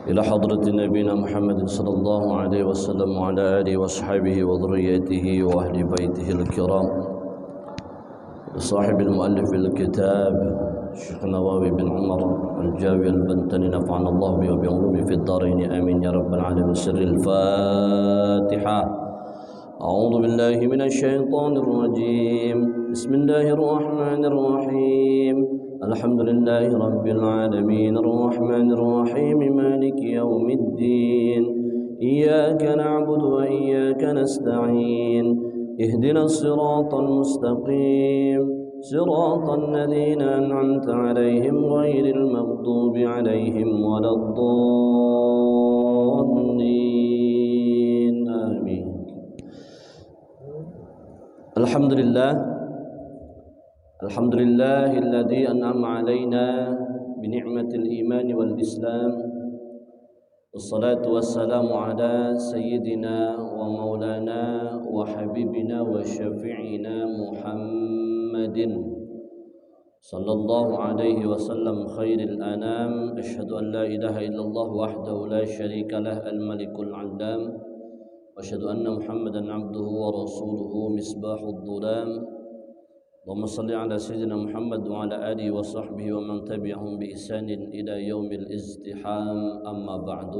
إلى حضرة نبينا محمد صلى الله عليه وسلم وعلى آله وأصحابه وذريته وأهل بيته الكرام، صاحب المؤلف الكتاب الشيخ نواوي بن عمر الجاوي البنتني نفعنا الله به وبعلومه في الدارين آمين يا رب العالمين. سر الفاتحة. أعوذ بالله من الشيطان الرجيم. بسم الله الرحمن الرحيم. الحمد لله رب العالمين الرحمن الرحيم مالك يوم الدين. إياك نعبد وإياك نستعين. اهدنا الصراط المستقيم صراط الذين أنعمت عليهم غير المغضوب عليهم ولا الضالين آمين. الحمد لله الذي أنعم علينا بنعمة الإيمان والإسلام، والصلاة والسلام على سيدنا ومولانا وحبيبنا وشفيعنا محمد صلى الله عليه وسلم خير الأنام. أشهد أن لا إله إلا الله وحده لا شريك له الملك العلام، وأشهد أن محمدا عبده ورسوله مصباح الظلام. اللهم صل على سيدنا محمد وعلى آله وصحبه ومن تبعهم بإحسان إلى يوم الازدحام. أما بعد،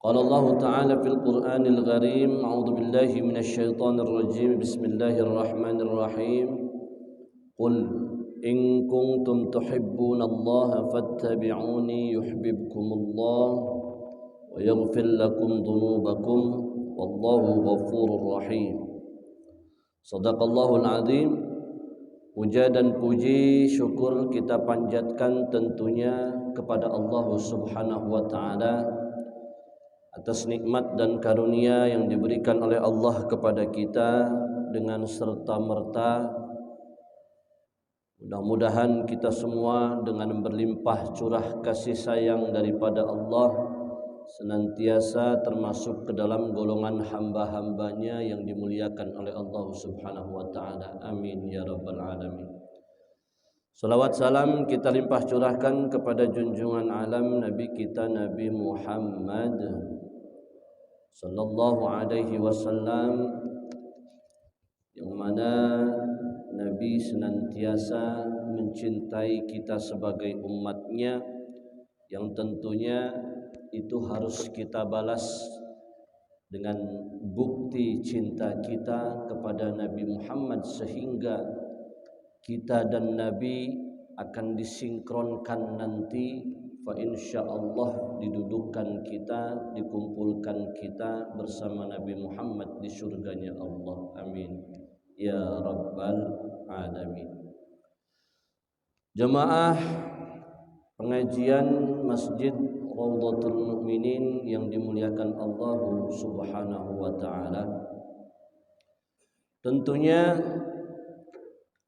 قال الله تعالى في القرآن الكريم: أعوذ بالله من الشيطان الرجيم. بسم الله الرحمن الرحيم. قل إن كنتم تحبون الله فاتبعوني يحببكم الله ويغفر لكم ذنوبكم والله غفور رحيم. Shadaqallahul azim. Puja dan puji syukur kita panjatkan tentunya kepada Allah Subhanahu wa taala atas nikmat dan karunia yang diberikan oleh Allah kepada kita dengan serta-merta. Mudah-mudahan kita semua dengan berlimpah curah kasih sayang daripada Allah senantiasa termasuk ke dalam golongan hamba-hambanya yang dimuliakan oleh Allah Subhanahu wa ta'ala. Amin ya rabbal alamin. Salawat salam kita limpah curahkan kepada junjungan alam Nabi kita Nabi Muhammad sallallahu alaihi wasallam, yang mana Nabi senantiasa mencintai kita sebagai umatnya, yang tentunya itu harus kita balas dengan bukti cinta kita kepada Nabi Muhammad, sehingga kita dan Nabi akan disinkronkan nanti. Fa insyaallah didudukkan kita, dikumpulkan kita bersama Nabi Muhammad di surganya Allah. Amin ya rabbal alamin. Jemaah pengajian Masjid Raudhatul Mukminin yang dimuliakan Allah Subhanahu wa taala. Tentunya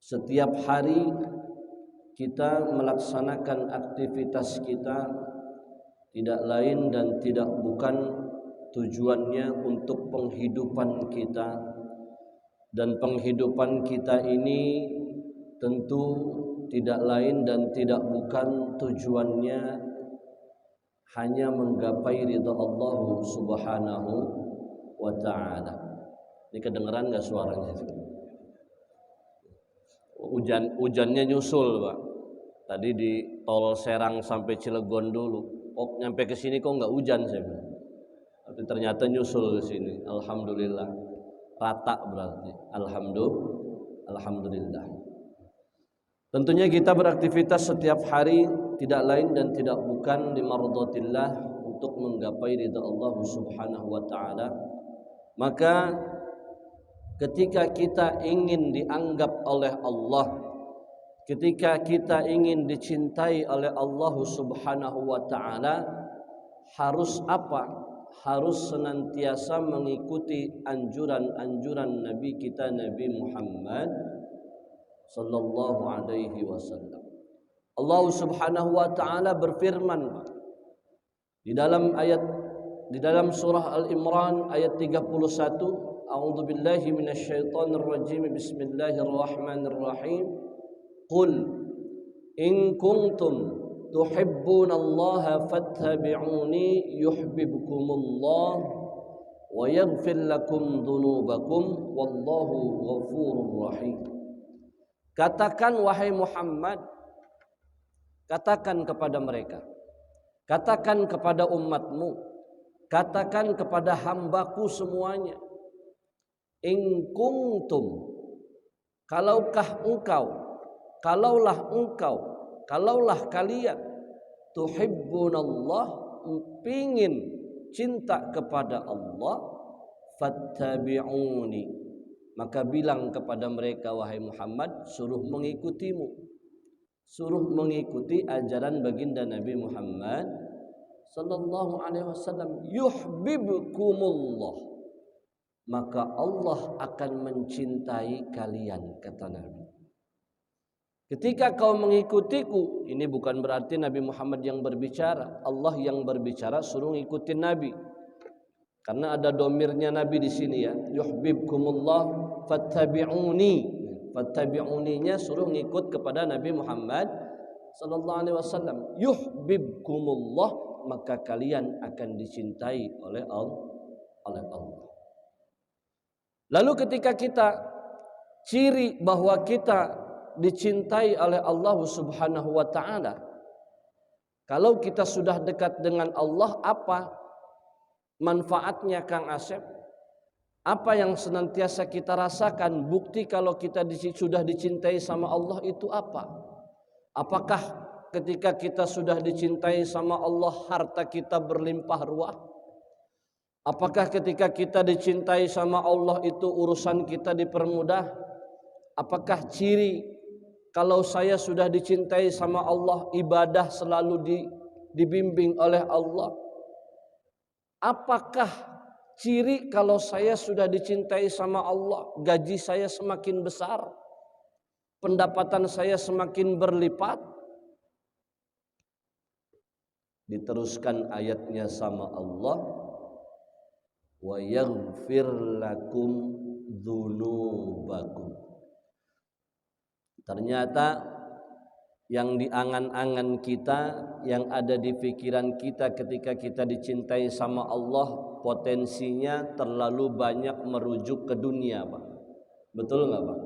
setiap hari kita melaksanakan aktivitas kita tidak lain dan tidak bukan tujuannya untuk penghidupan kita, dan penghidupan kita ini tentu tidak lain dan tidak bukan tujuannya hanya menggapai ridha Allah Subhanahu wa ta'ala. Ini kedengeran gak suaranya? Hujannya nyusul, Pak. Tadi di tol Serang sampai Cilegon dulu. Oh, nyampe ke sini kok nggak hujan saya bilang. Tapi ternyata nyusul ke sini. Alhamdulillah. Rata berarti. Alhamdulillah. Tentunya kita beraktivitas setiap hari tidak lain dan tidak bukan di mardhatillah, untuk menggapai ridha Allah Subhanahu wa taala. Maka ketika kita ingin dianggap oleh Allah, ketika kita ingin dicintai oleh Allah Subhanahu wa taala, harus apa? Harus senantiasa mengikuti anjuran-anjuran Nabi kita Nabi Muhammad sallallahu alaihi wasallam. Allah Subhanahu wa taala berfirman di dalam surah Al-Imran ayat 31, A'udzu billahi minasyaitonir rajim. Bismillahirrahmanirrahim. Qul in kuntum tuhibbunallaha fattabi'uni yuhibbukumullah wa yaghfir lakum dhunubakum wallahu ghafurur rahim. Katakan wahai Muhammad, katakan kepada mereka, katakan kepada umatmu, katakan kepada hambaku semuanya, in kuntum, kalaulah kalian tuhibbunallah, pingin cinta kepada Allah, fattabi'uni, maka bilang kepada mereka wahai Muhammad, suruh mengikutimu, suruh mengikuti ajaran baginda Nabi Muhammad sallallahu alaihi wasallam. Yuhibbukumullah, maka Allah akan mencintai kalian, kata Nabi. Ketika kau mengikutiku, ini bukan berarti Nabi Muhammad yang berbicara, Allah yang berbicara, suruh ngikutin Nabi. Karena ada domirnya Nabi di sini ya. Yuhibbukumullah fattabi'uni. Fattabi'uninya suruh ngikut kepada Nabi Muhammad sallallahu alaihi wasallam. Yuhibbukumullah, maka kalian akan dicintai oleh Allah. Lalu ketika kita ciri bahwa kita dicintai oleh Allah Subhanahu wa taala, kalau kita sudah dekat dengan Allah, apa manfaatnya Kang Asep? Apa yang senantiasa kita rasakan? Bukti kalau kita sudah dicintai sama Allah itu apa? Apakah ketika kita sudah dicintai sama Allah harta kita berlimpah ruah? Apakah ketika kita dicintai sama Allah itu urusan kita dipermudah? Apakah ciri kalau saya sudah dicintai sama Allah, ibadah selalu dibimbing oleh Allah? Apakah ciri kalau saya sudah dicintai sama Allah, gaji saya semakin besar, pendapatan saya semakin berlipat? Diteruskan ayatnya sama Allah, wa yaghfir lakum dzunubakum. Ternyata yang diangan-angan kita, yang ada di pikiran kita ketika kita dicintai sama Allah, potensinya terlalu banyak merujuk ke dunia, Pak. Betul nggak, Pak?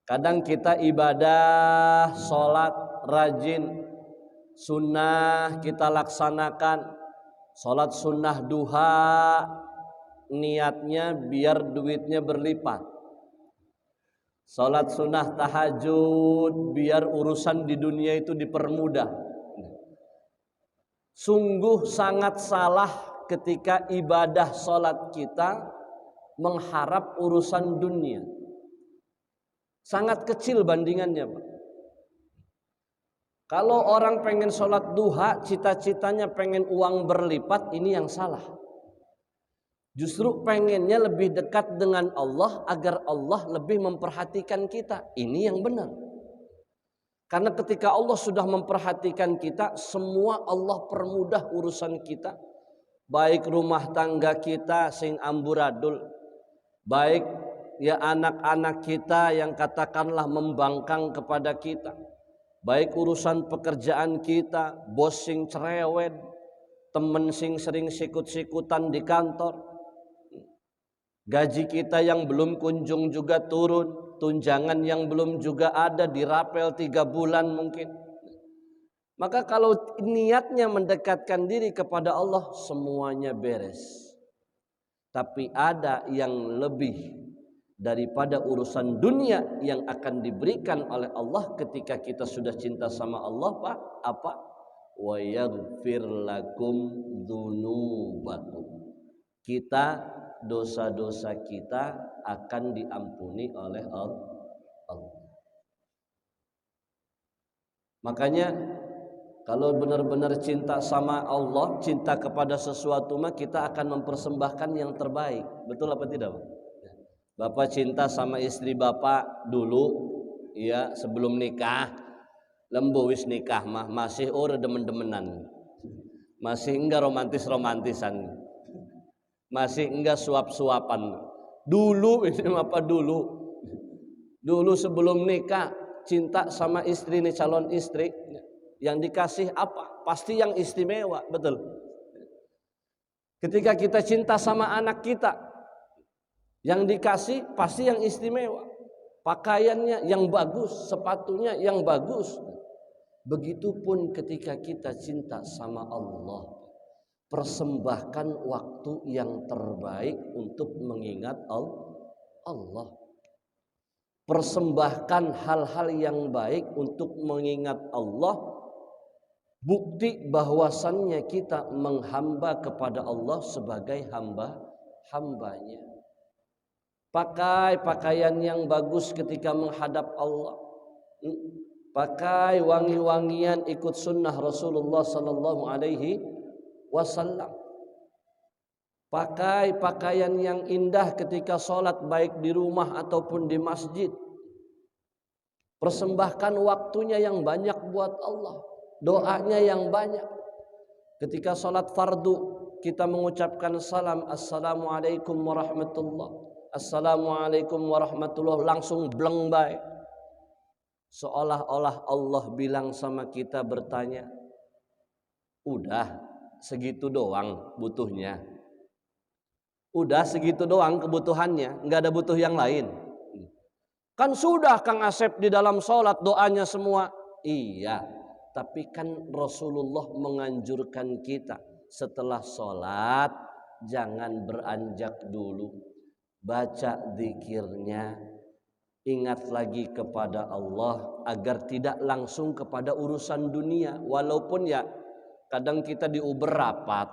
Kadang kita ibadah, sholat, rajin, sunnah kita laksanakan, sholat sunnah duha, niatnya biar duitnya berlipat. Salat sunnah tahajud biar urusan di dunia itu dipermudah. Sungguh sangat salah ketika ibadah salat kita mengharap urusan dunia. Sangat kecil bandingannya, Pak. Kalau orang pengen salat duha, cita-citanya pengen uang berlipat, ini yang salah. Justru pengennya lebih dekat dengan Allah agar Allah lebih memperhatikan kita. Ini yang benar. Karena ketika Allah sudah memperhatikan kita, semua Allah permudah urusan kita. Baik rumah tangga kita sing amburadul, baik ya anak-anak kita yang katakanlah membangkang kepada kita, baik urusan pekerjaan kita, bos sing cerewet, temen sing sering sikut-sikutan di kantor, gaji kita yang belum kunjung juga turun, tunjangan yang belum juga ada, dirapel 3 bulan mungkin. Maka kalau niatnya mendekatkan diri kepada Allah, semuanya beres. Tapi ada yang lebih daripada urusan dunia yang akan diberikan oleh Allah ketika kita sudah cinta sama Allah, Pak. Apa? Wa yaghfir lakum dzunubakum. Kita, dosa-dosa kita akan diampuni oleh Allah. Makanya kalau benar-benar cinta sama Allah, cinta kepada sesuatu, maka kita akan mempersembahkan yang terbaik. Betul apa tidak, Pak? Bapak cinta sama istri Bapak dulu, ya, sebelum nikah. Lembu wis nikah mah masih demen-demenan. Masih enggak romantis-romantisan. Masih enggak suap-suapan. Dulu ini apa dulu? Dulu sebelum nikah cinta sama istri nih, calon istri, yang dikasih apa? Pasti yang istimewa, betul. Ketika kita cinta sama anak kita, yang dikasih pasti yang istimewa. Pakaiannya yang bagus, sepatunya yang bagus. Begitupun ketika kita cinta sama Allah, persembahkan waktu yang terbaik untuk mengingat Allah. Persembahkan hal-hal yang baik untuk mengingat Allah. Bukti bahwasannya kita menghamba kepada Allah sebagai hambanya. Pakai pakaian yang bagus ketika menghadap Allah. Pakai wangi-wangian, ikut sunnah Rasulullah sallallahu alaihi wasallam. Pakai pakaian yang indah ketika sholat, baik di rumah ataupun di masjid. Persembahkan waktunya yang banyak buat Allah, doanya yang banyak. Ketika sholat fardu, kita mengucapkan salam, assalamualaikum warahmatullah, assalamualaikum warahmatullah, langsung bleng baik. Seolah-olah Allah bilang sama kita, bertanya, udah segitu doang butuhnya. Udah segitu doang kebutuhannya, nggak ada butuh yang lain. Kan sudah Kang Asep di dalam sholat doanya semua. Iya, tapi kan Rasulullah menganjurkan kita setelah sholat jangan beranjak dulu, baca zikirnya, ingat lagi kepada Allah agar tidak langsung kepada urusan dunia. Walaupun ya kadang kita di Uber rapat,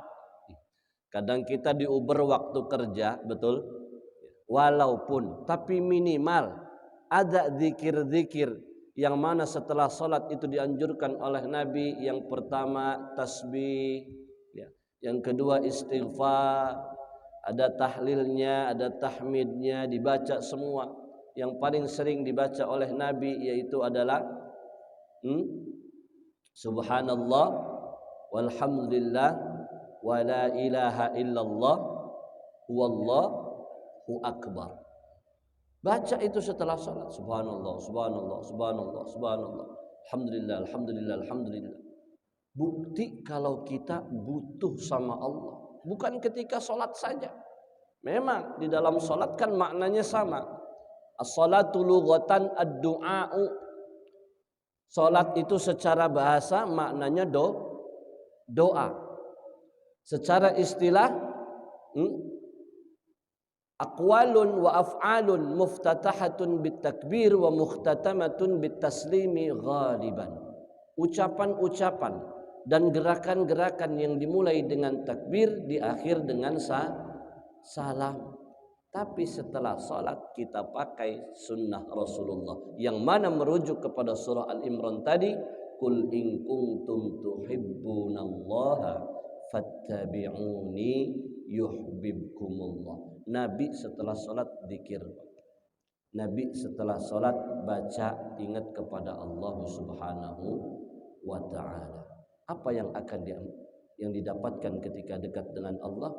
kadang kita di Uber waktu kerja, betul? Walaupun, tapi minimal ada zikir-zikir yang mana setelah sholat itu dianjurkan oleh Nabi. Yang pertama tasbih, ya. Yang kedua istighfar, ada tahlilnya, ada tahmidnya, dibaca semua. Yang paling sering dibaca oleh Nabi yaitu adalah Subhanallah walhamdulillah wa la ilaha illallah wallahu akbar. Baca itu setelah salat. Subhanallah, subhanallah, subhanallah, subhanallah. Alhamdulillah, alhamdulillah, alhamdulillah. Bukti kalau kita butuh sama Allah. Bukan ketika salat saja. Memang di dalam salat kan maknanya sama. As-salatu lughatan ad-du'a'u. Salat itu secara bahasa maknanya doa. Secara istilah aqwalun wa af'alun muftatahatun bitakbir wa mukhtatamatun bitaslimi ghaliban. Ucapan-ucapan dan gerakan-gerakan yang dimulai dengan takbir, diakhir dengan salam. Tapi setelah salat kita pakai sunnah Rasulullah yang mana merujuk kepada surah Al-Imran tadi, qul in kuntum tuhibbunallaha fattabi'uni yuhibbukumullah. Nabi setelah salat zikir. Nabi setelah salat baca, ingat kepada Allah Subhanahu wa taala. Apa yang akan yang didapatkan ketika dekat dengan Allah?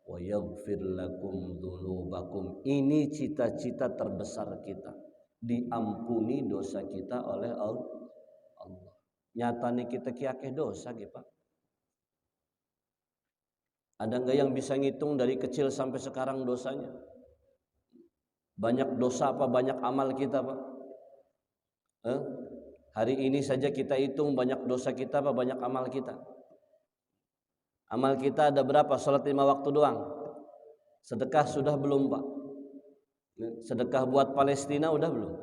Wa yaghfir lakum dzunubakum. Ini cita-cita terbesar kita, diampuni dosa kita oleh Allah. Nyatane kita kiakeh dosa gitu, Pak. Ada enggak yang bisa ngitung dari kecil sampai sekarang dosanya? Banyak dosa apa banyak amal kita, Pak? Hari ini saja kita hitung banyak dosa kita apa banyak amal kita? Amal kita ada berapa? Salat 5 waktu doang. Sedekah sudah belum, Pak? Sedekah buat Palestina udah belum?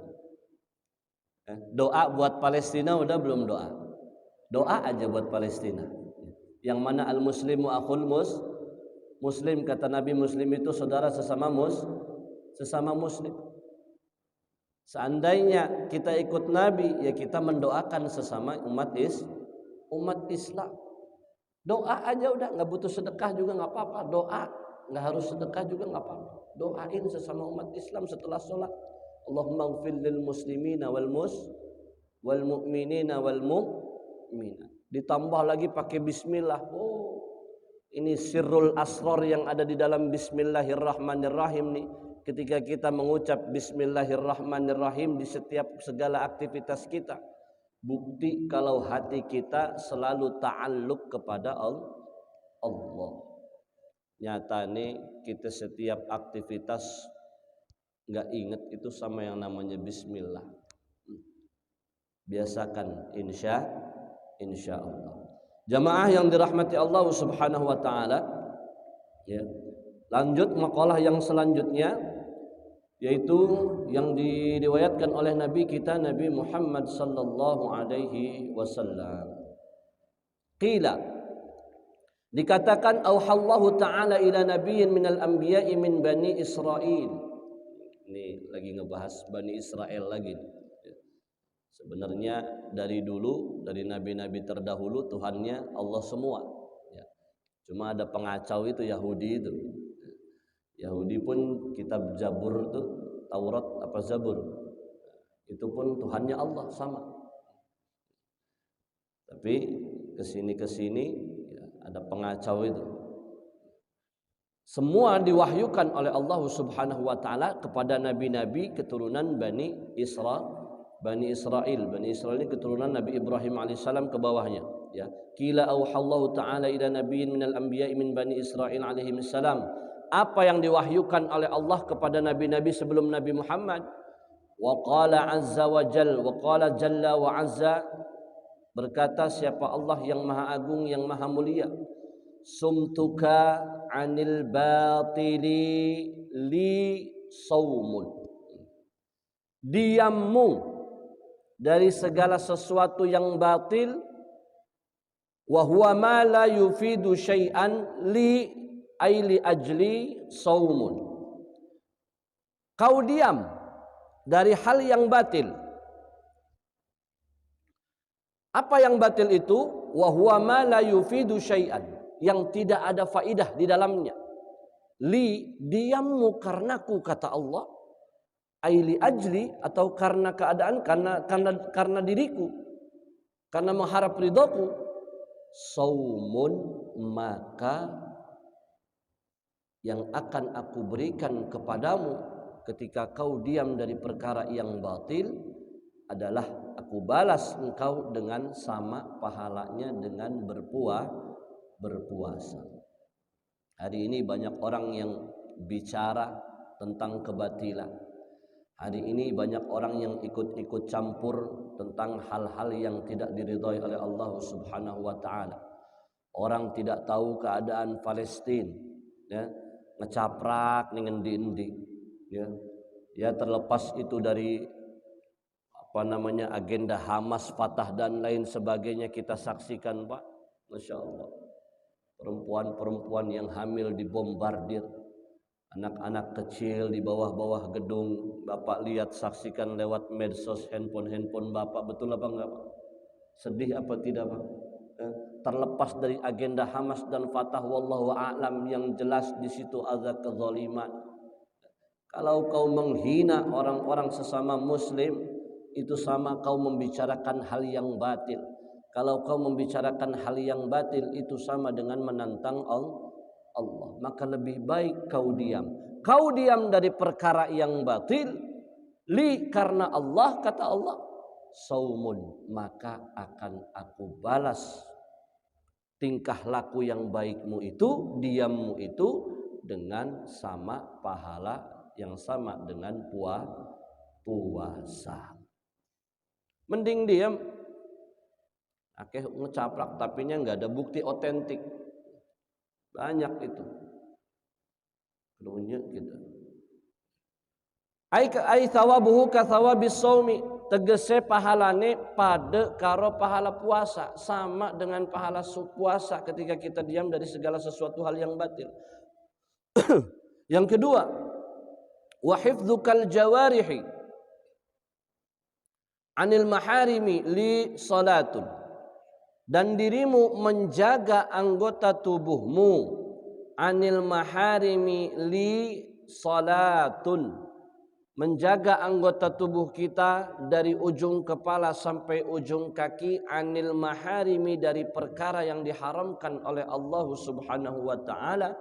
Doa buat Palestina udah belum doa? Doa aja buat Palestina. Yang mana al-muslimu akhul muslim, kata Nabi, muslim itu saudara sesama muslim. Seandainya kita ikut Nabi, ya kita mendoakan sesama umat Islam. Doa aja udah, nggak butuh sedekah juga nggak apa-apa. Doa, nggak harus sedekah juga nggak apa-apa. Doain sesama umat Islam setelah sholat. Allahumma ighfir lil muslimina wal mu'minina wal mu'minat. Ditambah lagi pakai bismillah. Oh, ini sirrul asrar yang ada di dalam bismillahirrahmanirrahim nih. ketika kita mengucap bismillahirrahmanirrahim di setiap segala aktivitas kita. Bukti kalau hati kita selalu ta'alluq kepada Allah. Nyata nih kita setiap aktivitas nggak ingat itu sama yang namanya bismillah. Biasakan insya Allah. Jamaah yang dirahmati Allah Subhanahu wa taala, ya. Lanjut makalah yang selanjutnya, yaitu yang diriwayatkan oleh Nabi kita Nabi Muhammad sallallahu alaihi wasallam. Qila, dikatakan auhallahu ta'ala ila nabiyyin minal anbiya'i min bani Israil. Ini lagi ngebahas Bani Israel lagi. Sebenarnya dari dulu, dari nabi-nabi terdahulu Tuhannya Allah semua, ya. Cuma ada pengacau itu Yahudi itu. Yahudi pun kitab Zabur itu, Taurat apa Zabur, itu pun Tuhannya Allah sama. Tapi kesini ya, ada pengacau itu. Semua diwahyukan oleh Allah Subhanahu wa taala kepada nabi-nabi keturunan Bani Israel. Bani Israel ini keturunan Nabi Ibrahim alaihissalam ke bawahnya, ya. Qila auhallahu ta'ala ila nabiyyin minal anbiya'i min Bani Israil alaihissalam. Apa yang diwahyukan oleh Allah kepada nabi-nabi sebelum Nabi Muhammad. Wa qala azza wa jalla, wa qala jalla wa azza, berkata siapa Allah yang maha agung yang maha mulia, sumtuka anil batili li saumun, diammu dari segala sesuatu yang batil, wa huwa ma la yufidu syai'an li aili ajli saumun. Kau diam dari hal yang batil. Apa yang batil itu? Wa huwa ma la yufidu syai'an, yang tidak ada faidah di dalamnya. Li, diammu karenaku, kata Allah. Aili ajli, atau karena keadaan, karena diriku, karena mengharap ridhoku. Saumun, maka yang akan aku berikan kepadamu ketika kau diam dari perkara yang batil adalah aku balas engkau dengan sama pahalanya dengan berpuasa. Hari ini banyak orang yang bicara tentang kebatilan. Hari ini banyak orang yang ikut-ikut campur tentang hal-hal yang tidak diridhai oleh Allah Subhanahu wa taala. Orang tidak tahu keadaan Palestina, ya. Ngecaprak dengan endi, ya. Ya, terlepas itu dari agenda Hamas, Fatah dan lain sebagainya, kita saksikan, Pak. Masya Allah, perempuan-perempuan yang hamil dibombardir, anak-anak kecil di bawah-bawah gedung. Bapak lihat, saksikan lewat medsos, handphone Bapak, betul apa enggak, Pak? Sedih apa tidak, Pak? Terlepas dari agenda Hamas dan Fatah, wallahu a'lam, yang jelas di situ ada kezaliman. Kalau kau menghina orang-orang sesama muslim, itu sama kau membicarakan hal yang batil. Kalau kau membicarakan hal yang batil, itu sama dengan menantang Allah. Maka lebih baik kau diam. Kau diam dari perkara yang batil. Li, karena Allah, kata Allah, saumun, maka akan aku balas tingkah laku yang baikmu itu, diammu itu, dengan sama pahala yang sama dengan puasa. Mending diam. Akeh ngecaprak tapinya nggak ada bukti otentik. Banyak itu. Kedunya gitu. Ai thawabuhu ka thawabis shaumi, tegese pahalane pada karo pahala puasa, sama dengan pahala puasa ketika kita diam dari segala sesuatu hal yang batil. Yang kedua, wa hifdzukal jawarihi anil maharimi li salatun, dan dirimu menjaga anggota tubuhmu anil maharimi li salatun, menjaga anggota tubuh kita dari ujung kepala sampai ujung kaki, anil maharimi, dari perkara yang diharamkan oleh Allah Subhanahu wa taala,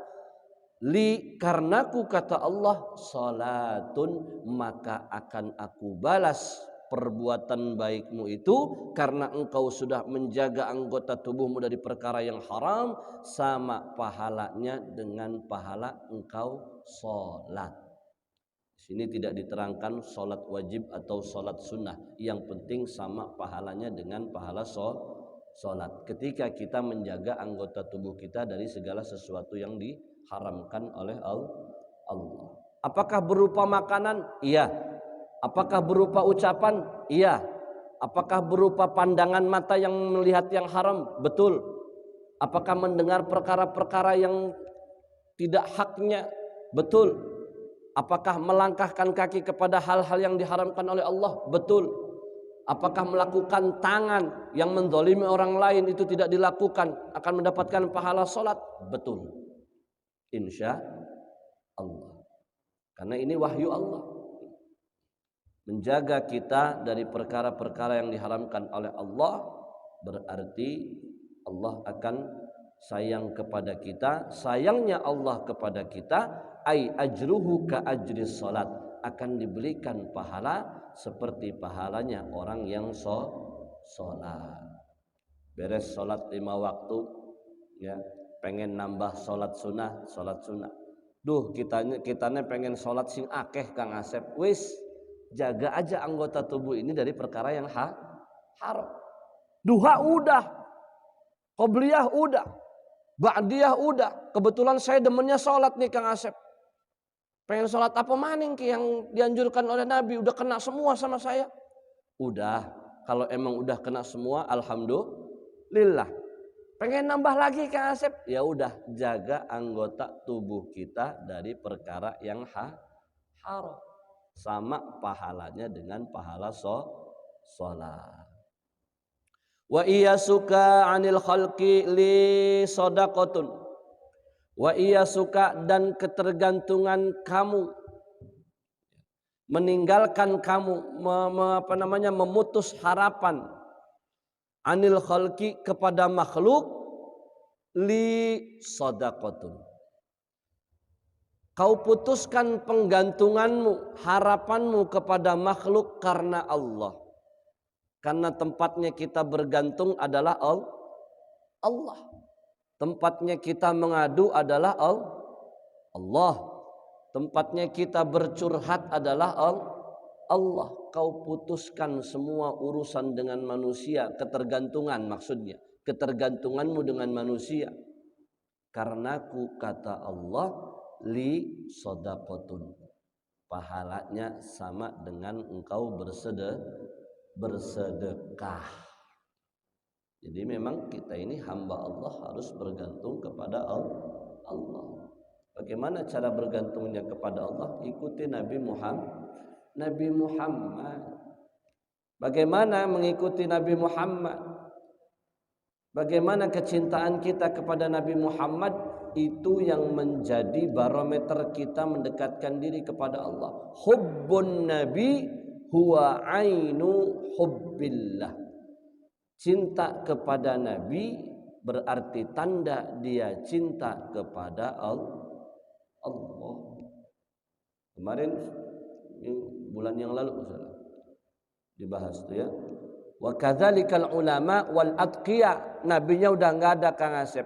Karenaku kata Allah, salatun, maka akan aku balas perbuatan baikmu itu karena engkau sudah menjaga anggota tubuhmu dari perkara yang haram, sama pahalanya dengan pahala engkau salat. Di sini tidak diterangkan salat wajib atau salat sunnah, yang penting sama pahalanya dengan pahala salat. Ketika kita menjaga anggota tubuh kita dari segala sesuatu yang diharamkan oleh Allah. Apakah berupa makanan? Iya. Apakah berupa ucapan? Iya. Apakah berupa pandangan mata yang melihat yang haram? Betul. Apakah mendengar perkara-perkara yang tidak haknya? Betul. Apakah melangkahkan kaki kepada hal-hal yang diharamkan oleh Allah? Betul. Apakah melakukan tangan yang menzalimi orang lain itu tidak dilakukan akan mendapatkan pahala salat? Betul. Insya Allah. Karena ini wahyu Allah. Menjaga kita dari perkara-perkara yang diharamkan oleh Allah berarti Allah akan sayang kepada kita. Sayangnya Allah kepada kita, ai ajruhu ka ajris salat, akan diberikan pahala seperti pahalanya orang yang salat. Beres salat 5 waktu, ya, pengen nambah salat sunnah. Duh, kitanya pengen salat sing akeh Kang Asep. Wis, jaga aja anggota tubuh ini dari perkara yang haram. Duha udah, qobliyah udah, ba'diyah udah. Kebetulan saya demennya salat nih Kang Asep. Pengen sholat apa maning yang dianjurkan oleh Nabi, udah kena semua sama saya. Udah, kalau emang udah kena semua, alhamdulillah. Pengen nambah lagi Kang Asep, ya udah, jaga anggota tubuh kita dari perkara yang haram, sama pahalanya dengan pahala sholat. Wa iya suka anil khalqi li sadaqatun. Wa iya suka, dan ketergantungan kamu, meninggalkan kamu, memutus harapan, anil khalqi, kepada makhluk, li sadaqatun. Kau putuskan penggantunganmu, harapanmu kepada makhluk karena Allah. Karena tempatnya kita bergantung adalah Allah. Tempatnya kita mengadu adalah Allah. Tempatnya kita bercurhat adalah Allah. Kau putuskan semua urusan dengan manusia, ketergantungan maksudnya, ketergantunganmu dengan manusia. Karenaku kata Allah, li sadaqatun, pahalanya sama dengan engkau bersedekah. Jadi memang kita ini hamba Allah, harus bergantung kepada Allah. Bagaimana cara bergantungnya kepada Allah? Ikuti Nabi Muhammad. Bagaimana mengikuti Nabi Muhammad? Bagaimana kecintaan kita kepada Nabi Muhammad? Itu yang menjadi barometer kita mendekatkan diri kepada Allah. Hubbun Nabi huwa ainu hubbillah. Cinta kepada Nabi berarti tanda dia cinta kepada Allah. Kemarin bulan yang lalu dibahas tuh ya. Wa kadzalikal ulama wal atqiya. Nabinya udah enggak ada Kang Asep.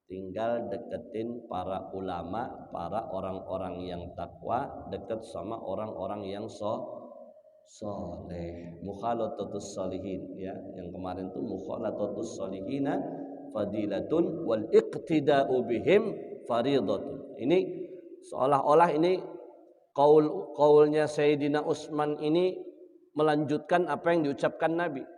Tinggal deketin para ulama, para orang-orang yang takwa, dekat sama orang-orang yang soleh. Mukhalatatus sholihin, ya, yang kemarin tuh mukhalatatus sholihina fadilatun wal iqtida'u bihim faridatun. Ini seolah-olah ini kaulnya Sayyidina Utsman ini melanjutkan apa yang diucapkan Nabi.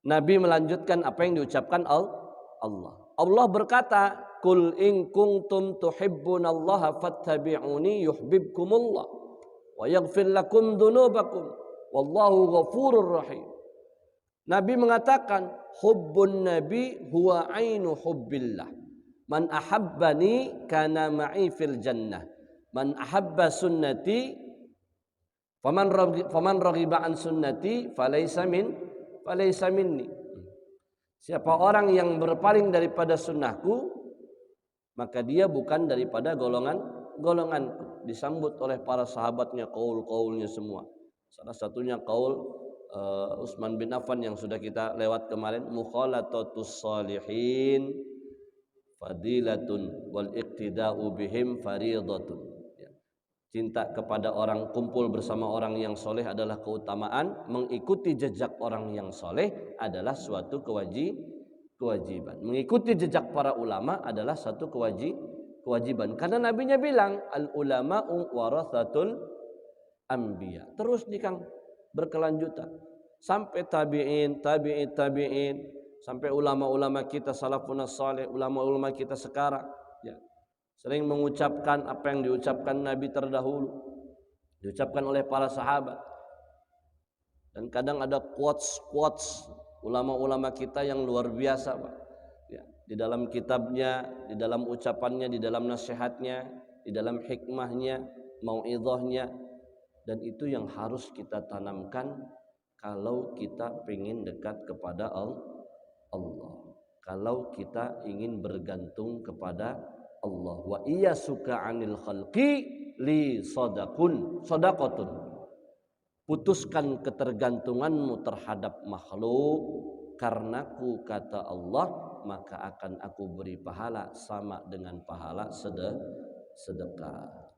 Nabi melanjutkan apa yang diucapkan Allah. Allah berkata, "Qul in kuntum tuhibbunallaha fattabi'uni yuhibbukumullah wa yaghfir lakum dzunubakum wallahu ghafurur rahim." Nabi mengatakan, hubbun nabi huwa ainu hubbillah. Man ahabbani kana ma'i fil jannah. Man ahabba sunnati faman raghiba an sunnati falaysa minni. Siapa orang yang berpaling daripada sunnahku, maka dia bukan daripada golongan. Disambut oleh para sahabatnya qaul-qaulnya semua. Salah satunya qaul Utsman bin Affan yang sudah kita lewat kemarin, mukhalatatus shalihin fadilatun wal iqtida'u bihim fariidatun. Cinta kepada orang, kumpul bersama orang yang soleh adalah keutamaan. Mengikuti jejak orang yang soleh adalah suatu kewajiban. Mengikuti jejak para ulama adalah satu kewajiban. Karena nabinya bilang al ulama'u warathatul anbiya. Terus nih Kang, berkelanjutan sampai tabi'in, sampai ulama-ulama kita salafun saleh, ulama-ulama kita sekarang, ya, sering mengucapkan apa yang diucapkan Nabi terdahulu, diucapkan oleh para sahabat. Dan kadang ada quotes ulama-ulama kita yang luar biasa, Pak. Ya, di dalam kitabnya, di dalam ucapannya, di dalam nasihatnya, di dalam hikmahnya, mau'idhahnya, dan itu yang harus kita tanamkan kalau kita ingin dekat kepada Allah. Kalau kita ingin bergantung kepada Allah. Wa iya suka anil khalqi li sadaqatun. Putuskan ketergantunganmu terhadap makhluk karenaku, kata Allah, maka akan aku beri pahala sama dengan pahala sedekah.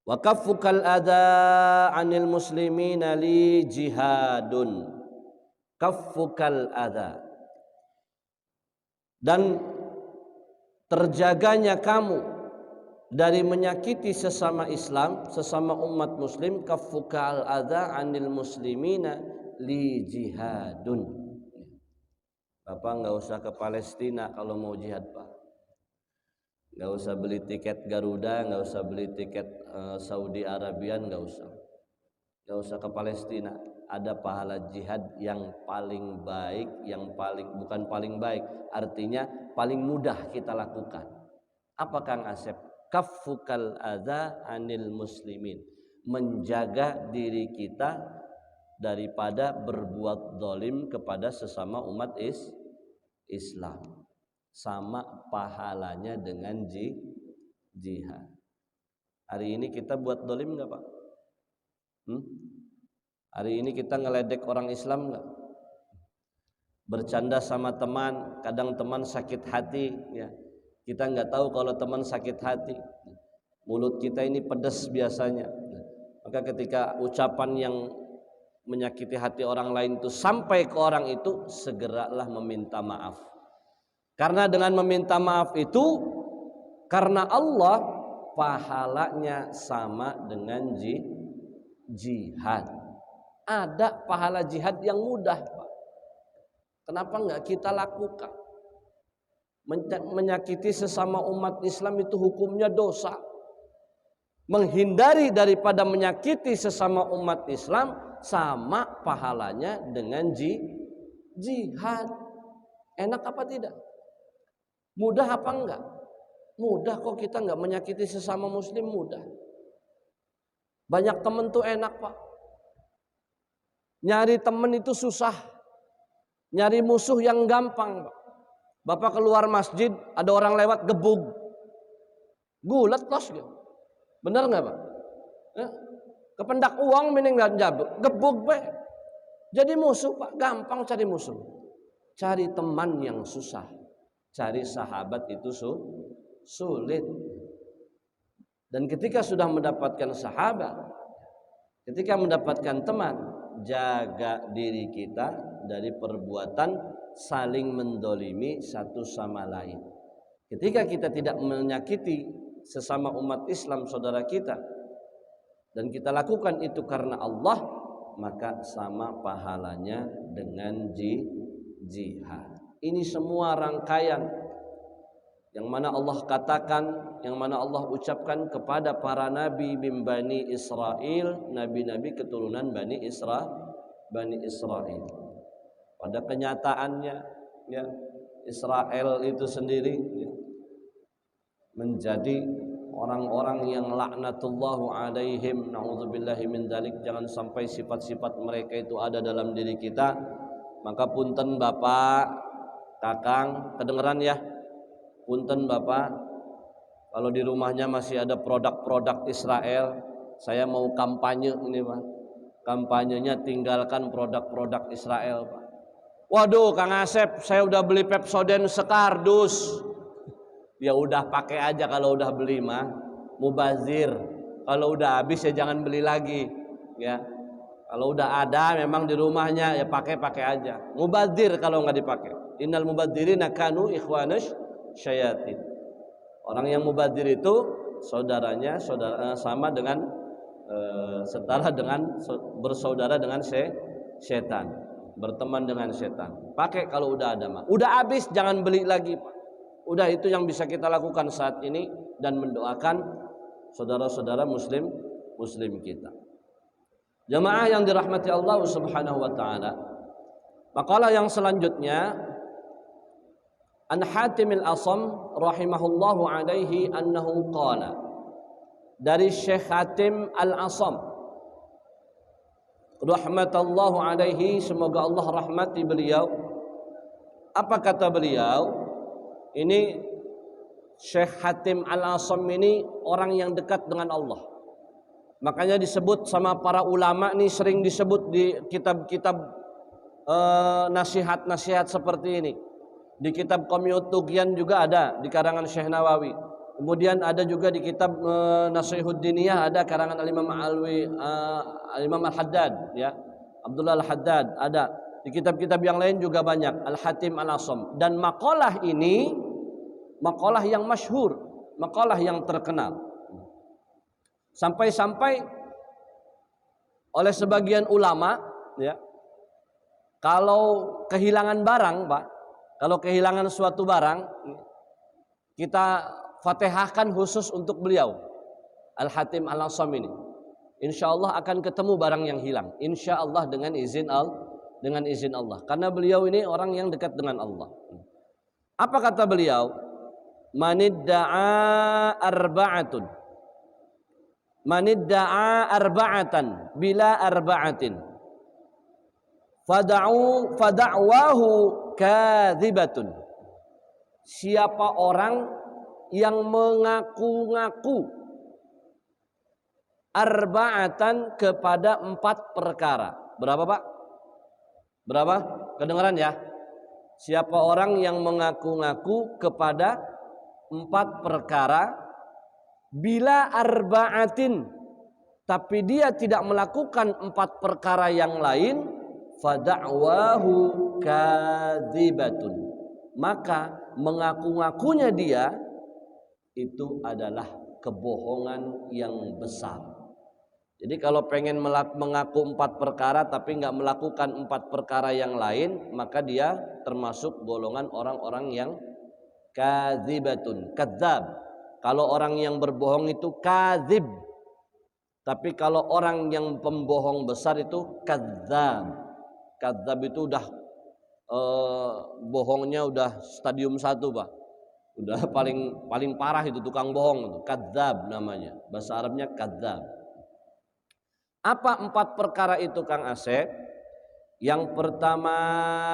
Wa kaffukal adza anil muslimina li jihadun. Kaffukal adza, dan terjaganya kamu dari menyakiti sesama Islam, sesama umat muslim. Kaffukal adza anil muslimina li jihadun. Bapak enggak usah ke Palestina kalau mau jihad, Pak. Enggak usah beli tiket Garuda, enggak usah beli tiket Saudi Arabia, enggak usah ke Palestina. Ada pahala jihad yang paling baik, bukan paling baik, artinya paling mudah kita lakukan. Apa Kang Asep? Kaffukal adza anil muslimin, menjaga diri kita daripada berbuat zalim kepada sesama umat Islam. Sama pahalanya dengan jihad. Hari ini kita buat zalim enggak, Pak? Hari ini kita ngeledek orang Islam enggak? Bercanda sama teman, kadang teman sakit hati, ya. Kita enggak tahu kalau teman sakit hati. Mulut kita ini pedas biasanya. Maka ketika ucapan yang menyakiti hati orang lain itu sampai ke orang itu, segeralah meminta maaf. Karena dengan meminta maaf itu, karena Allah, pahalanya sama dengan jihad. Ada pahala jihad yang mudah, Pak. Kenapa enggak kita lakukan? Menyakiti sesama umat Islam itu hukumnya dosa. Menghindari daripada menyakiti sesama umat Islam sama pahalanya dengan jihad. Enak apa tidak? Mudah apa enggak? Mudah kok, kita enggak menyakiti sesama muslim, mudah. Banyak temen tuh enak, Pak. Nyari temen itu susah. Nyari musuh yang gampang, Pak. Bapak keluar masjid, ada orang lewat, gebug. Gulet los gitu. Bener enggak, Pak? Kependak uang mending enggak jabuk, gebug be. Jadi musuh, Pak, gampang cari musuh. Cari teman yang susah. Cari sahabat itu sulit. Dan ketika sudah mendapatkan sahabat, ketika mendapatkan teman, jaga diri kita dari perbuatan saling mendolimi satu sama lain. Ketika kita tidak menyakiti sesama umat Islam saudara kita, dan kita lakukan itu karena Allah, maka sama pahalanya dengan jihad. Ini semua rangkaian yang mana Allah katakan, yang mana Allah ucapkan kepada para nabi bin Bani Israel, nabi-nabi keturunan Bani Israel. Pada kenyataannya, ya, Israel itu sendiri, ya, menjadi orang-orang yang laknatullahu alaihim, na'udzubillahi min dzalik. Jangan sampai sifat-sifat mereka itu ada dalam diri kita. Maka punten Bapak, Kakang, kedengeran ya? punten Bapak, kalau di rumahnya masih ada produk-produk Israel, saya mau kampanye ini Pak. Kampanyenya tinggalkan produk-produk Israel Pak. Waduh Kang Asep, saya udah beli Pepsodent sekardus. Ya udah pakai aja kalau udah beli mah, mubazir. Kalau udah habis ya jangan beli lagi, ya. Kalau udah ada memang di rumahnya ya pakai aja. Mubazir kalau nggak dipakai. Innal mubadzirina kanu ikhwanash syayatin. Orang yang mubazir itu saudaranya sama dengan setara dengan bersaudara dengan setan, berteman dengan setan. Pakai kalau udah ada mah. Udah habis jangan beli lagi, Pak. Udah itu yang bisa kita lakukan saat ini dan mendoakan saudara-saudara muslim kita. Jamaah yang dirahmati Allah Subhanahu wa taala. Makalah yang selanjutnya An Hatim al-Asam rahimahullahu alaihi annahu qala. Dari Syekh Hatim al-Asam rahmatallahu alaihi, semoga Allah rahmati beliau. Apa kata beliau? Ini Syekh Hatim al-Asam ini orang yang dekat dengan Allah. Makanya disebut sama para ulama nih, sering disebut di kitab-kitab nasihat-nasihat seperti ini. Di kitab Qamiyut Tughyan juga ada di karangan Syekh Nawawi. Kemudian ada juga di kitab Nasihuddiniyah, ada karangan Al-Imam Al-Imam Al-Haddad, ya. Abdullah Al-Haddad ada. Di kitab-kitab yang lain juga banyak, Al-Hatim Al-Asam. Dan makalah ini makalah yang masyhur, makalah yang terkenal. Sampai-sampai oleh sebagian ulama, ya, kalau kehilangan barang, Pak, kalau kehilangan suatu barang, kita Fatihahkan khusus untuk beliau, Al-Hatim Al-Asam ini. Insya Allah akan ketemu barang yang hilang. Insya Allah dengan izin Allah. Karena beliau ini orang yang dekat dengan Allah. Apa kata beliau? Manidda'a arba'atun. Manidda'a arba'atan bila arba'atin. Fada'wahu kadzibatun. Siapa orang yang mengaku-ngaku arba'atan kepada 4 perkara. Berapa Pak? Berapa? Kedengaran ya? Siapa orang yang mengaku-ngaku kepada 4 perkara bila arba'atin, tapi dia tidak melakukan 4 perkara yang lain, fada'wahu kadzibatun, maka mengaku-ngakunya dia itu adalah kebohongan yang besar. Jadi kalau pengen mengaku 4 perkara tapi nggak melakukan 4 perkara yang lain, maka dia termasuk golongan orang-orang yang kadzibatun, kadzab. Kalau orang yang berbohong itu kadzib. Tapi kalau orang yang pembohong besar itu kadzab. Kadzab itu udah bohongnya udah stadium 1, Pak. Udah paling parah itu tukang bohong itu, kadzab namanya. Bahasa Arabnya kadzab. Apa 4 perkara itu Kang Asep? Yang pertama,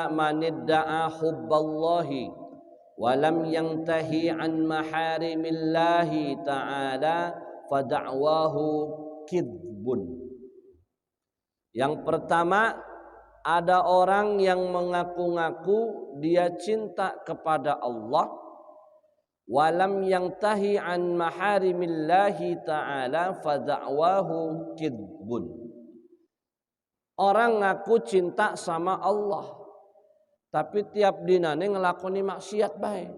manidda'a hubballahi wa lam yantahi an maharimillahi ta'ala fada'wahu kidzbun. Yang pertama, ada orang yang mengaku-ngaku dia cinta kepada Allah, walam yantahi an maharimillahi ta'ala fada'wahu kidzbun. Orang ngaku cinta sama Allah, tapi tiap dinane ngelakoni maksiat baik.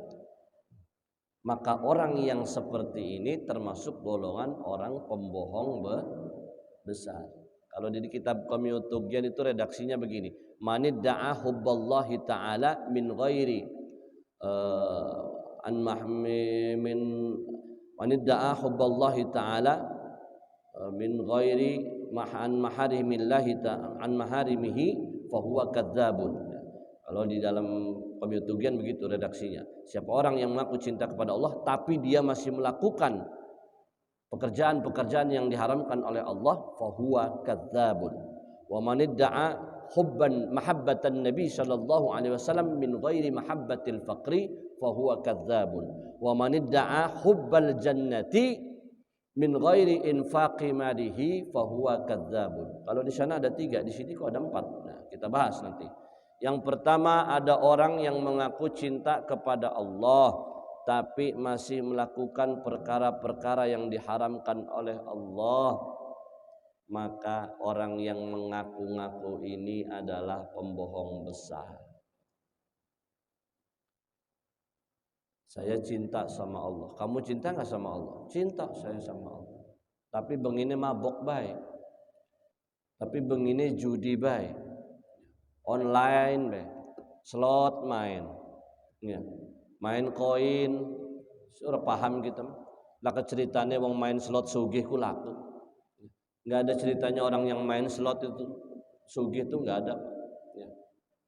Maka orang yang seperti ini termasuk golongan orang pembohong besar. Kalau di kitab Qamiyut Tughyan itu redaksinya begini: manidda'a hubballahi ta'ala min ghairi min manidda'a hubballahi ta'ala min ghairi an maharimillahi an maharimihi fa huwa kadzabun. Kalau di dalam Qamiyut Tughyan begitu redaksinya. Siapa orang yang mengaku cinta kepada Allah tapi dia masih melakukan pekerjaan-pekerjaan yang diharamkan oleh Allah, fa huwa kadzabun. Wa manidda'a mahabbatan Nabi sallallahu alaihi wasallam min ghairi mahabbatil faqri fa huwa kadzdzabun wa man idda'a hubbal jannati min ghairi infaqi malihi fa huwa kadzdzabun. Kalau di sana ada 3, di sini kok ada 4. Nah, kita bahas nanti. Yang pertama, ada orang yang mengaku cinta kepada Allah tapi masih melakukan perkara-perkara yang diharamkan oleh Allah, maka orang yang mengaku-ngaku ini adalah pembohong besar. Saya cinta sama Allah. Kamu cinta nggak sama Allah? Cinta saya sama Allah. Tapi begini mabok baik. Tapi begini judi baik. Online baik. Slot main. Ya. Main koin. Sudah paham kita. Laka ceritanya wong main slot sugih ku laku. Nggak ada ceritanya orang yang main slot itu sugih itu nggak ada. Ya.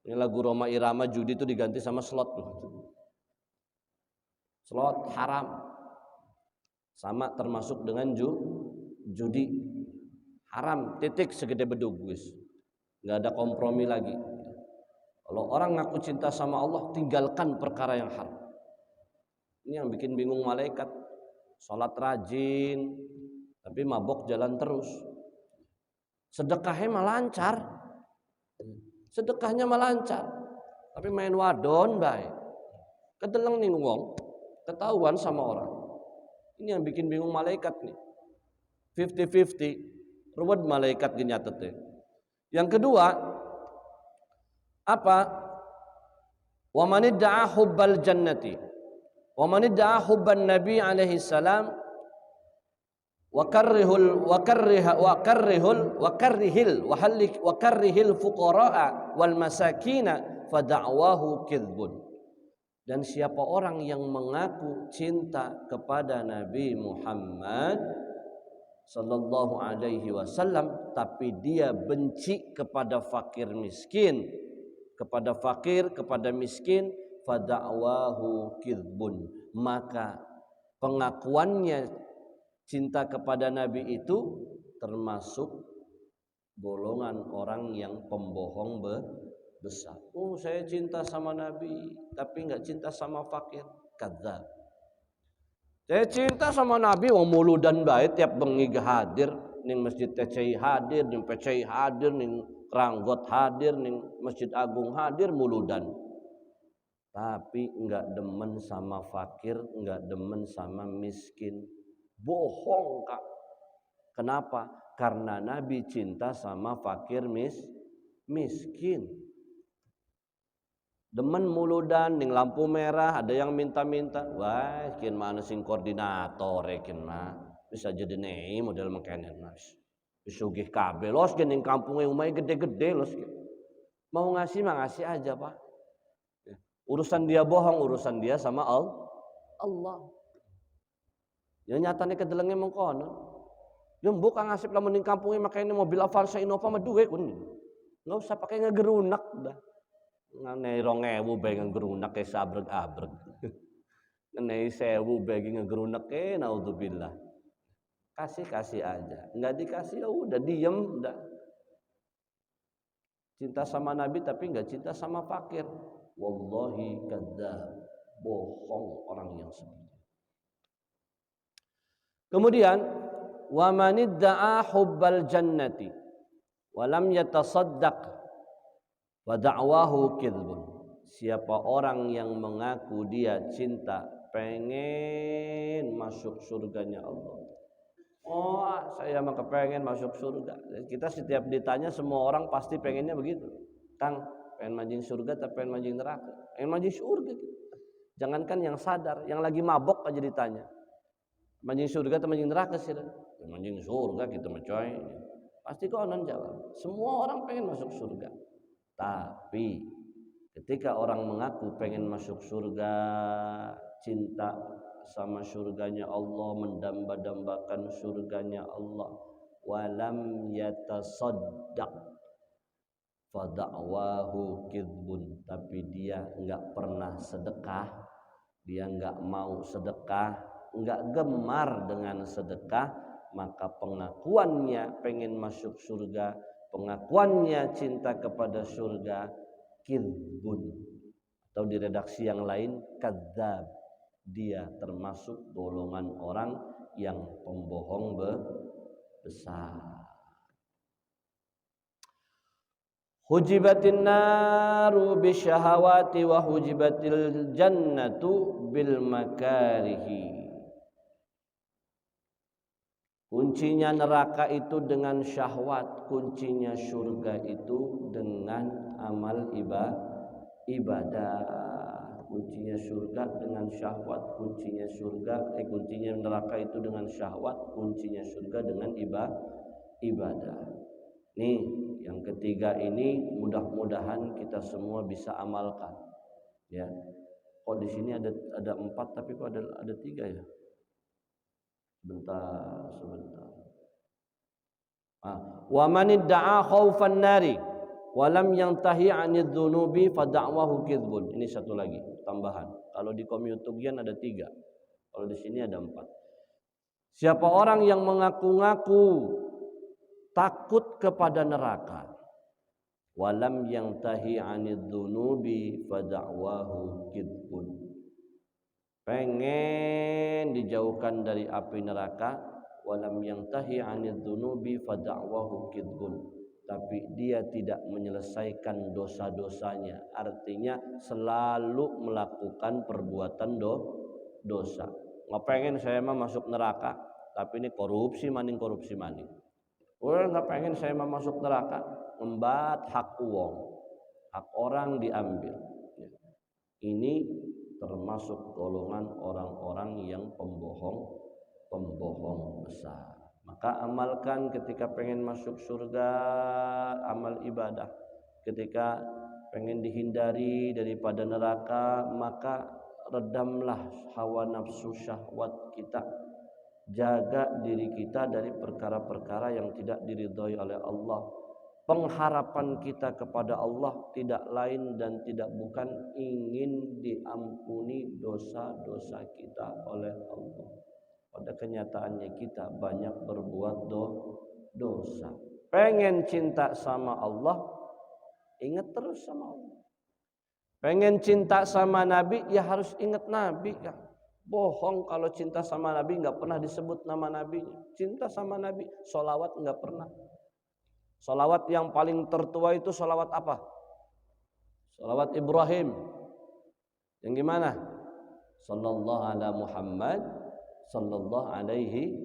Ini lagu Roma Irama judi itu diganti sama slot. Slot haram, sama termasuk dengan judi haram. Titik segede bedug guys. Nggak ada kompromi lagi. Kalau orang ngaku cinta sama Allah, tinggalkan perkara yang haram. Ini yang bikin bingung malaikat. Sholat rajin, tapi mabok jalan terus. Sedekahnya mah lancar. Sedekahnya mah lancar. Tapi main wadon baik. Kedeleng nih wong, ketahuan sama orang. Ini yang bikin bingung malaikat nih. 50-50. Ruwet malaikat genyatetnya. Yang kedua, apa? Wa man idda'a hubbal jannati wa man idda'a hubban nabi alaihi salam wa karrihil fuqara'a wal masakina fa da'wahu kadzbun. Dan siapa orang yang mengaku cinta kepada Nabi Muhammad sallallahu alaihi wasallam tapi dia benci kepada fakir miskin, kepada fakir, kepada miskin, fa da'wahu kadzbun, maka pengakuannya cinta kepada Nabi itu termasuk golongan orang yang pembohong besar. Oh, saya cinta sama Nabi tapi nggak cinta sama fakir. Kadzab. Saya cinta sama Nabi wong muludan bae tiap bengi hadir ning Masjid TCI hadir, ning PCI hadir, ning Ranggot hadir, ning Masjid Agung hadir muludan. Tapi nggak demen sama fakir, nggak demen sama miskin. Bohong, Kak. Kenapa? Karena Nabi cinta sama fakir miskin. Demen muludan ning lampu merah ada yang minta-minta. Wah, kian mana sing koordinator kian mah. Bisa jadi nei model makanan mas. Bisugih kabel los ning kampungnya umay gede-gede los. Mau ngasih mah ngasih aja, Pak. Urusan dia bohong, urusan dia sama Allah. Ya nyatane kedelenge mengkono. Yo mbok kang ngasih lamun ning kampungnya makanya mobil Avanza Innova mah duwe kun. Enggak usah pakai ngegerunak dah. Nganei 2000 bae ngegerunak ke sabreg-abreg. Nganei 1000 bae ngegerunak ke naudzubillah. Kasih aja. Enggak dikasih ya udah diem udah. Cinta sama Nabi tapi enggak cinta sama fakir. Wallahi kadzdzab. Bohong orang yang seperti itu. Kemudian wa manidda'a hubbal jannati wa lam yatasaddaq wa da'wahu kadzbun. Siapa orang yang mengaku dia cinta, pengen masuk surganya Allah. Oh, saya mah kepengen masuk surga. Kita setiap ditanya semua orang pasti pengennya begitu. Kang, pengen manjing surga atau pengen manjing neraka? Pengen manjing surga. Jangankan yang sadar, yang lagi mabok aja ditanya. Manjing surga atau manjing neraka sih? Manjing surga gitu mah coy. Pasti konon jawab. Semua orang pengen masuk surga. Tapi ketika orang mengaku pengen masuk surga, cinta sama surganya Allah, mendamba-dambakan surganya Allah, walam yatasaddaq fada'wahu kadzbun, tapi dia enggak pernah sedekah, dia enggak mau sedekah, enggak gemar dengan sedekah, maka pengakuannya pengen masuk surga pengakuannya cinta kepada surga kizbun, atau di redaksi yang lain kadzab. Dia termasuk golongan orang yang pembohong besar. Hujibatin naru bisyahawati wa hujibatil jannatu bil makarihi. Kuncinya neraka itu dengan syahwat, kuncinya surga itu dengan amal ibadah. Kuncinya surga dengan syahwat, kuncinya neraka itu dengan syahwat, kuncinya surga dengan ibadah. Nih, yang ketiga ini mudah-mudahan kita semua bisa amalkan. Ya. Kok di sini ada 4 tapi kok ada 3 ya? Sebentar. Wa man idda'a khaufan nari wa lam yantahi 'anidz dzunubi fa da'wahu kizbun. Ini satu lagi tambahan. Kalau di Komyutugian ada 3. Kalau di sini ada 4. Siapa orang yang mengaku-ngaku takut kepada neraka, walam yantahi 'anidz dzunubi fa da'wahu kizbun. Pengen dijauhkan dari api neraka, walam yantahi 'anidz dzunubi fa da'wahu kizbun. Tapi dia tidak menyelesaikan dosa-dosanya, artinya selalu melakukan perbuatan dosa. Nggak pengen saya mah masuk neraka, tapi ini korupsi maning. Nggak pengen saya mah masuk neraka, ngembat hak orang diambil. Ini termasuk golongan orang-orang yang pembohong besar. Maka amalkan ketika pengen masuk surga, amal ibadah. Ketika pengen dihindari daripada neraka, maka redamlah hawa nafsu syahwat kita. Jaga diri kita dari perkara-perkara yang tidak diridhai oleh Allah. Pengharapan kita kepada Allah tidak lain dan tidak bukan ingin diampuni dosa-dosa kita oleh Allah. Pada kenyataannya kita banyak berbuat dosa. Pengen cinta sama Allah, ingat terus sama Allah. Pengen cinta sama Nabi, ya harus ingat Nabi kan. Bohong kalau cinta sama Nabi nggak pernah disebut nama Nabinya. Cinta sama Nabi, sholawat nggak pernah. Sholawat yang paling tertua itu sholawat apa? Sholawat Ibrahim. Yang gimana? Sallallahu ala Muhammad sallallahu alaihi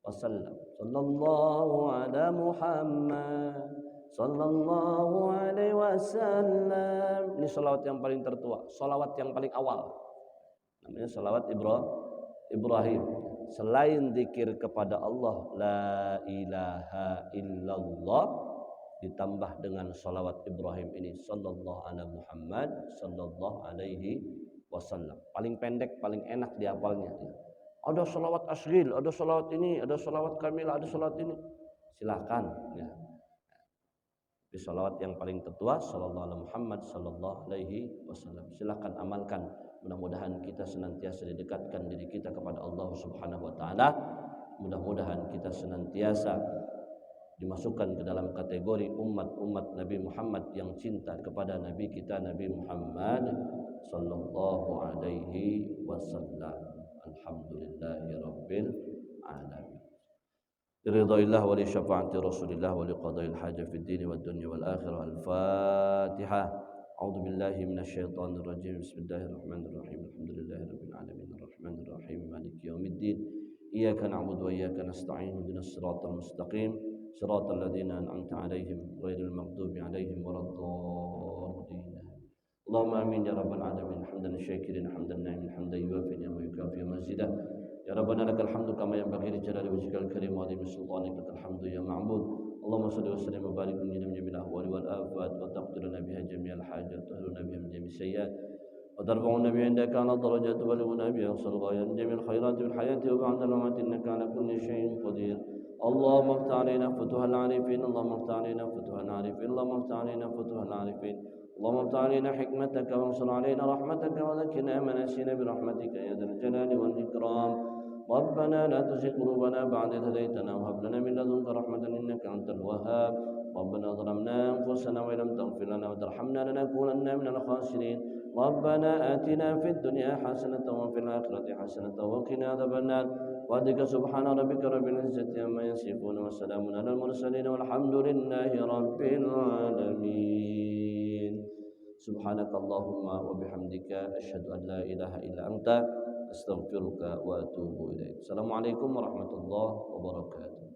wasallam. Sallallahu ala Muhammad sallallahu alaihi wasallam. Ini sholawat yang paling tertua, sholawat yang paling awal. Namanya sholawat Ibrahim. Selain zikir kepada Allah la ilaha illallah, ditambah dengan sholawat Ibrahim ini sallallahu ala Muhammad sallallahu alaihi wasallam. Paling pendek, paling enak dihafalnya. Ada sholawat asghil, ada sholawat ini, ada sholawat kamilah, ada sholawat ini. Silakan ya. Di sholawat yang paling tertua sallallahu ala Muhammad sallallahu alaihi wasallam. Silakan amalkan. Mudah-mudahan kita senantiasa didekatkan diri kita kepada Allah Subhanahu wa taala. Mudah-mudahan kita senantiasa dimasukkan ke dalam kategori umat-umat Nabi Muhammad yang cinta kepada Nabi kita Nabi Muhammad sallallahu alaihi wasallam. Alhamdulillahirabbil alamin. Ridhaillah wa li syafaati Rasulillah wa li qadail hajah fid din wad dunya wal akhirah. Al-Fatihah. A'udzu billahi minasyaitonir rajim. Bismillahirrahmanirrahim. Alhamdulillahirabbil alamin arrahmanir rahim maliki yaumiddin. Iyyaka na'budu wa iyyaka nasta'in. Ihdinas siratal mustaqim. Siratal ladzina an'amta 'alaihim ghairil maghdubi 'alaihim waladdallin. Allahumma amin ya rabbal alamin. Hamdan syakirin hamdan na'imin hamdan yuwafi wa yukafi mazidah. Ya rabbana lakal hamdu kama yanbaghi li jalali wajhikal karim wa 'azimi sultanika. Lakal hamdu ya ma'bud. Allahumma salli wa sallim wa barik min jami'il ahwali wal afat wa taqdiruna biha jami'al hajat wa tahluna biha min jami'is sayyi'at wa tarfa'una biha indaka 'ala darajat wa balighuna biha aqsal ghayat jami'il khairati wal hayati wa ba'da al-mamati innaka 'ala kulli syai'in qadir. Allahumma iftah 'alaina futuhal 'arifin. Allahumma iftah 'alaina futuhal 'arifin. Allahumma iftah 'alaina futuhal 'arifin. Allahumma iftah 'alaina hikmataka wa ansur 'alaina rahmataka wa dhakkirna ma nasina bi rahmatika ya dzal jalali wal ikram. ربنا لا تزغ قلوبنا بعد إذ هديتنا وهب لنا من لدنك رحمة إنك أنت الوهاب ربنا ظلمنا أنفسنا وإن لم تغفر لنا وترحمنا لنكونن من الخاسرين ربنا آتنا في الدنيا حسنة وفي الآخرة حسنة وقنا عذاب النار وذكر سبحان ربك رب العزة عما يصفون وسلام على المرسلين والحمد لله رب العالمين سبحانك اللهم وبحمدك أشهد أن لا إله إلا أنت أستغفرك وأتوب إليك السلام عليكم ورحمة الله وبركاته